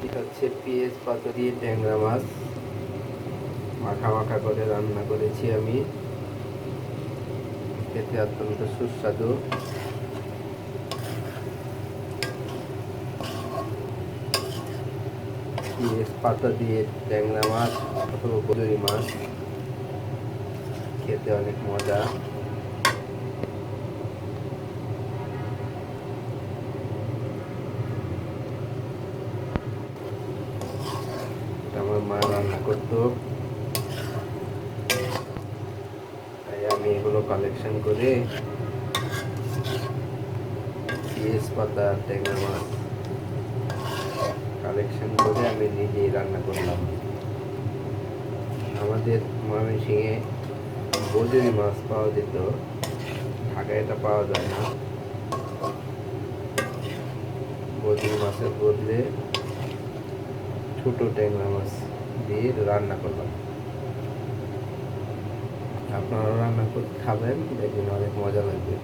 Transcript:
এটা হচ্ছে পেঁয়াজ পাতা দিয়ে ট্যাংরা মাছ মাখা মাখা করে রান্না করেছি আমি। খেতে অত্যন্ত সুস্বাদু। পেঁয়াজ পাতা দিয়ে ট্যাংরা মাছ অথবা বদুরি মাছ খেতে অনেক মজা। আমার মা রান্না করতো, তাই আমি এগুলো কালেকশন করে পেঁয়াজ পাতা ট্যাংরা মাছ কালেকশন করে আমি নিজেই রান্না করলাম। আমাদের ময়মনসিংহে বদুরি মাছ পাওয়া যেত, ঢাকায় এটা পাওয়া যায় না। বদুরি মাছের বদলে ছোট ট্যাংরা মাছ দিয়ে রান্না করলাম। আপনারা রান্না করে খাবেন, দেখবেন অনেক মজা লাগবে।